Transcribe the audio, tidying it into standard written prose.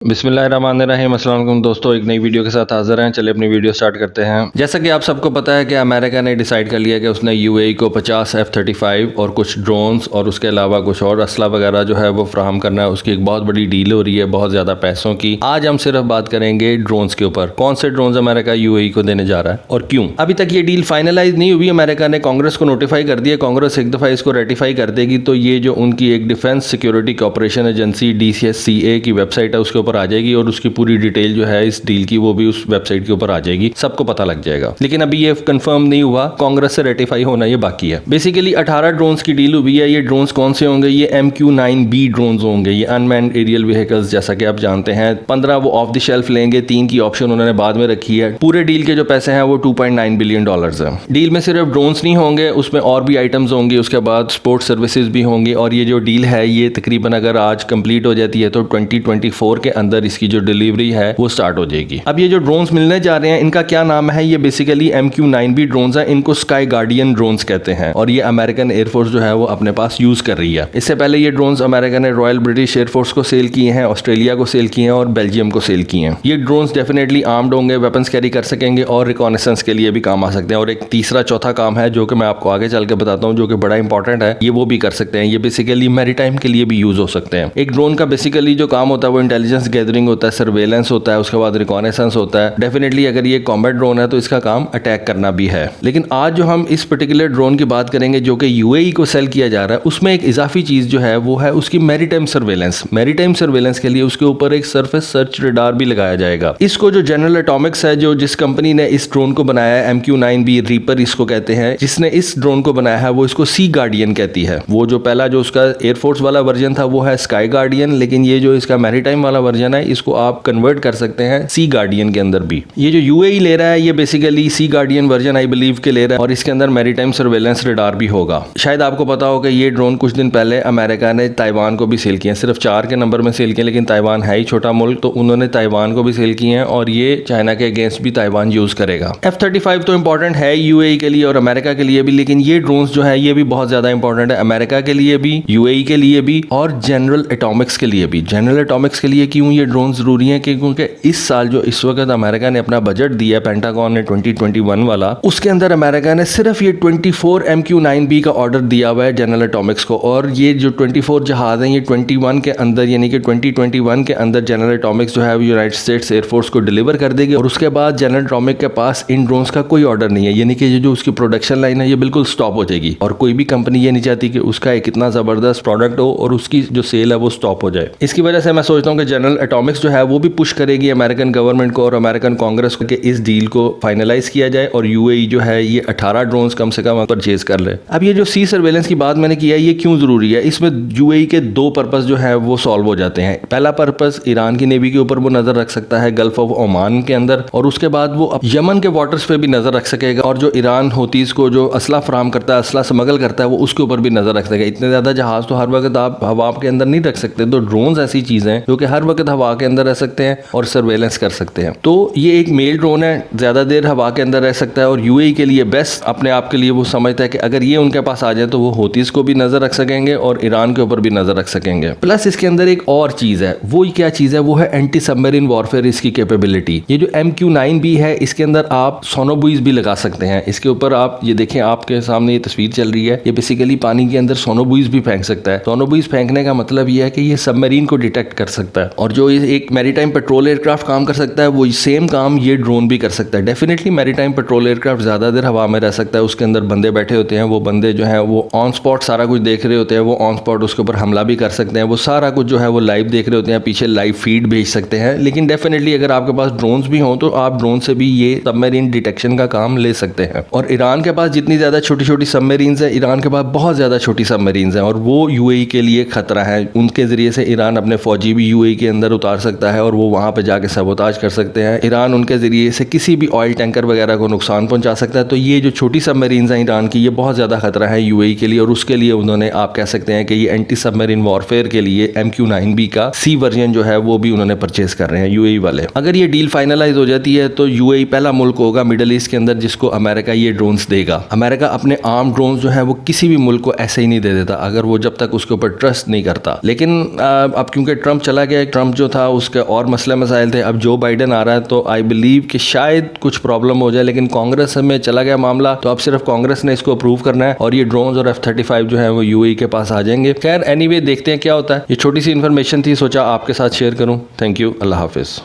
बिस्मिल्लाहिर्रहमानिर्रहीम। अस्सलाम वालेकुम दोस्तों, एक नई वीडियो के साथ हाजिर हैं। चलिए अपनी वीडियो स्टार्ट करते हैं। जैसा कि आप सबको पता है कि अमेरिका ने डिसाइड कर लिया कि उसने यूएई को 50 F-35 और कुछ ड्रोन्स और उसके अलावा कुछ और असला वगैरह जो है वो फ्राहम करना है। उसकी एक बहुत बड़ी डील हो रही है, बहुत ज़्यादा पैसों की। आज हम सिर्फ बात करेंगे ड्रोन्स के ऊपर, कौन से ड्रोन्स अमेरिका यूएई को देने जा रहा है और क्यों। अभी तक ये डील फाइनलाइज नहीं हुई। अमेरिका ने कांग्रेस को नोटिफाई कर दिया, कांग्रेस एक दफ़ा इसको रेटिफाई कर देगी तो ये जो उनकी एक defence security corporation agency DCSCA की वेबसाइट है उसके ऊपर आ जाएगी और उसकी पूरी डिटेल जो है इस डील की वो भी उस वेबसाइट के ऊपर आ जाएगी, सबको पता लग जाएगा। लेकिन अभी ये कंफर्म नहीं हुआ, कांग्रेस से रेटिफाई होना ये बाकी है। बेसिकली 18 ड्रोन्स की डील हुई है। ये ड्रोन्स कौन से होंगे? ये MQ-9B ड्रोन्स होंगे, ये अनमैन्ड एरियल व्हीकल्स जैसा कि आप जानते हैं। 15 वो ऑफ द शेल्फ लेंगे, 3 की ऑप्शन उन्होंने बाद में रखी है। पूरे डील के जो पैसे हैं वो $2.9 बिलियन है। डील में सिर्फ ड्रोन्स नहीं होंगे, उसमें और भी आइटम्स होंगे, उसके बाद स्पोर्ट्स सर्विसेज भी होंगी। और ये जो डील है ये तकरीबन अगर आज कंप्लीट हो जाती है तो 2024 के अंदर इसकी जो डिलीवरी है वो स्टार्ट हो जाएगी। अब ये जो ड्रोन्स मिलने जा रहे हैं इनका क्या नाम है? ये बेसिकली MQ-9B ड्रोन्स हैं। इनको स्काई गार्डियन ड्रोन्स कहते हैं और ये अमेरिकन एयरफोर्स जो है वो अपने पास यूज कर रही है। इससे पहले ये ड्रोन्स अमेरिका ने रॉयल ब्रिटिश एयरफोर्स को सेल किए हैं, ऑस्ट्रेलिया को सेल किए हैं और बेल्जियम को सेल किए हैं। ये ड्रोन्स डेफिनेटली आर्म्ड होंगे, वेपन्स कैरी कर सकेंगे और रिकॉनेसेंस के लिए भी काम आ सकते हैं। और एक तीसरा चौथा काम है जो कि मैं आपको आगे चल के बताता हूँ, जो कि बड़ा इंपॉर्टेंट है, ये वो भी कर सकते हैं। ये बेसिकली मैरीटाइम के लिए भी यूज हो सकते हैं। एक ड्रोन का बेसिकली जो काम होता है वो इंटेलिजेंस गैदरिंग होता है, सर्वेलेंस होता है, उसके बाद रिकॉनेसेंस होता है। डेफिनेटली अगर ये कॉम्बैट ड्रोन है तो इसका काम अटैक करना भी है। लेकिन आज जो हम इस पर्टिकुलर ड्रोन की बात करेंगे जो कि यूएई को सेल किया जा रहा है, उसमें एक इजाफी चीज जो है वो है उसकी मैरीटाइम सर्वेलेंस। मैरीटाइम सर्वेलेंस के लिए उसके ऊपर एक सरफेस सर्च रडार भी लगाया जाएगा। इसको जो जनरल एटॉमिक्स है, जो जिस कंपनी ने इस ड्रोन को बनाया है, MQ-9B रीपर इसको कहते हैं, जिसने इस ड्रोन को बनाया है वो इसको सी गार्डियन कहती है। वो जो पहला जो उसका एयरफोर्स वाला वर्जन था वो है स्काई गार्डियन, लेकिन ये जो इसका मैरीटाइम वाला वर्जन है इसको आप कन्वर्ट कर सकते हैं सी गार्डियन के अंदर भी। ये जो यूएई ले रहा है ये basically see guardian version I believe के ले रहा है और इसके अंदर मैरीटाइम सर्वेलेंस रडार भी होगा। शायद आपको पता हो कि ये ड्रोन कुछ दिन पहले अमेरिका ने ताइवान को भी सेल किए हैं, सिर्फ 4 के नंबर में सेल किए, लेकिन ताइवान है ही छोटा मुल्क तो उन्होंने ताइवान को भी सेल किए हैं और ये चाइना के अगेंस्ट भी ताइवान यूज करेगा। F-35 तो इंपॉर्टेंट है यूएई के लिए और अमेरिका के लिए भी, लेकिन ये ड्रोन्स जो है ये भी बहुत ज्यादा इंपॉर्टेंट है अमेरिका के लिए भी, यूएई के लिए भी और जनरल एटॉमिक्स के लिए भी। जनरल एटॉमिक्स के लिए क्यों ये ड्रोन जरूरी है? क्योंकि इस साल जो इस वक्त अमेरिका ने अपना बजट दिया है, पेंटागन ने 2021 वाला, उसके अंदर अमेरिका ने सिर्फ ये 24 MQ-9B का ऑर्डर दिया हुआ है जनरल एटॉमिक्स को। और ये जो 24 जहाज हैं ये 21 के अंदर यानी कि 2021 के अंदर जनरल एटॉमिक्स जो है यूनाइटेड स्टेट्स एयरफोर्स को डिलीवर कर देगी और उसके बाद जनरल एटॉमिक के पास इन ड्रोन्स का कोई ऑर्डर नहीं है, यानी कि जो उसकी प्रोडक्शन लाइन है ये बिल्कुल स्टॉप हो जाएगी। और कोई भी कंपनी ये नहीं चाहती कि उसका एक इतना जबरदस्त प्रोडक्ट हो और उसकी जो सेल है वो स्टॉप हो जाए। इसकी वजह से मैं सोचता हूँ कि जनरल एटॉमिक्स जो है वो भी पुश करेगी अमेरिकन गवर्नमेंट को और अमेरिकन कांग्रेस को कि इस डील को फाइनलाइज किया जाए और यूएई जो है ये 18 ड्रोन्स कम से कम परचेज कर ले। अब ये जो सी सर्वेलेंस की बात मैंने किया है ये क्यों जरूरी है? इसमें यूएई के 2 पर्पस जो है वो सॉल्व हो जाते हैं। पहला पर्पस ईरान की नेवी के ऊपर वो नजर रख सकता है गल्फ ऑफ ओमान के अंदर, और उसके बाद वो यमन के वाटर्स पे भी नजर रख सकेगा और जो ईरान हूतीस को जो असला फराम करता है, असला स्मगल करता है, वो उसके ऊपर भी नजर रख सकेगा। इतने ज्यादा जहाज तो हर वक्त आप हवा के अंदर नहीं रख सकते, तो ड्रोन्स ऐसी चीजें हैं जो कि हर वक्त हवा के अंदर रह सकते हैं और सर्वेलेंस कर सकते हैं। तो ये एक मेल ड्रोन है, ज्यादा देर हवा के अंदर रह सकता है और यूएई के लिए बेस्ट अपने आप के लिए वो समझता है कि अगर ये उनके पास आ जाए तो वो हूतीस को भी नजर रख सकेंगे और ईरान के ऊपर भी नजर रख सकेंगे। प्लस इसके अंदर एक और चीज है, वो क्या चीज है? वो है एंटी सबमरीन वॉरफेयर इसकी कैपेबिलिटी। ये जो MQ-9B है इसके अंदर आप सोनोबुइज भी लगा सकते हैं। इसके ऊपर आप ये देखें, आपके सामने ये तस्वीर चल रही है, ये बेसिकली पानी के अंदर सोनोबुइज भी फेंक सकता है। सोनोबुइज फेंकने का मतलब ये है कि ये सबमरीन को डिटेक्ट कर सकता है और जो एक मैरीटाइम पेट्रोल एयरक्राफ्ट काम कर सकता है वो सेम काम ये ड्रोन भी कर सकता है। डेफिनेटली मैरीटाइम पेट्रोल एयरक्राफ्ट ज्यादा देर हवा में रह सकता है, उसके अंदर बंदे बैठे होते हैं, वो बंदे जो है वो ऑन स्पॉट सारा कुछ देख रहे होते हैं, वो ऑन स्पॉट उसके ऊपर हमला भी कर सकते हैं, वो सारा कुछ जो है वो लाइव देख रहे होते हैं, पीछे लाइव फीड भेज सकते हैं। लेकिन डेफिनेटली अगर आपके पास ड्रोन्स भी हों तो आप ड्रोन से भी ये सबमरीन डिटेक्शन का काम ले सकते हैं। और ईरान के पास जितनी ज्यादा छोटी छोटी सबमरीन्स है, ईरान के पास बहुत ज्यादा छोटी सबमरीन्स हैं और वो यूएई के लिए खतरा है। उनके जरिए से ईरान अपने फौजी भी यूएई के अंदर उतार सकता है और वो वहां पे जाके सबोताज कर सकते हैं। ईरान उनके जरिए से किसी भी ऑयल टैंकर वगैरह को नुकसान पहुंचा सकता है। तो ये जो छोटी सबमरीन्स हैं ईरान की, ये बहुत ज्यादा खतरा है यूएई के लिए और उसके लिए उन्होंने, आप कह सकते हैं कि ये एंटी सबमरीन वॉरफेयर के लिए MQ-9B का सी वर्जन जो है वो भी उन्होंने परचेज कर रहे हैं यूएई वाले। अगर ये डील फाइनलाइज हो जाती है तो यूएई पहला मुल्क होगा मिडिल ईस्ट के अंदर जिसको अमेरिका ये ड्रोन्स देगा। अमेरिका अपने आर्म ड्रोन्स जो है वो किसी भी मुल्क को ऐसे ही नहीं दे देता अगर वो जब तक उसके ऊपर ट्रस्ट नहीं करता। लेकिन अब क्योंकि ट्रंप चला गया, ट्रंप ट्रंप जो था उसके और मसले मसाइल थे। अब जो बाइडेन आ रहा है तो आई बिलीव कि शायद कुछ प्रॉब्लम हो जाए, लेकिन कांग्रेस में चला गया मामला तो अब सिर्फ कांग्रेस ने इसको अप्रूव करना है और ये ड्रोन्स और F-35 जो है वो यूएई के पास आ जाएंगे। खैर एनीवे देखते हैं क्या होता है। ये छोटी सी इन्फॉर्मेशन थी, सोचा आपके साथ शेयर करूं। Thank you, Allah Hafiz.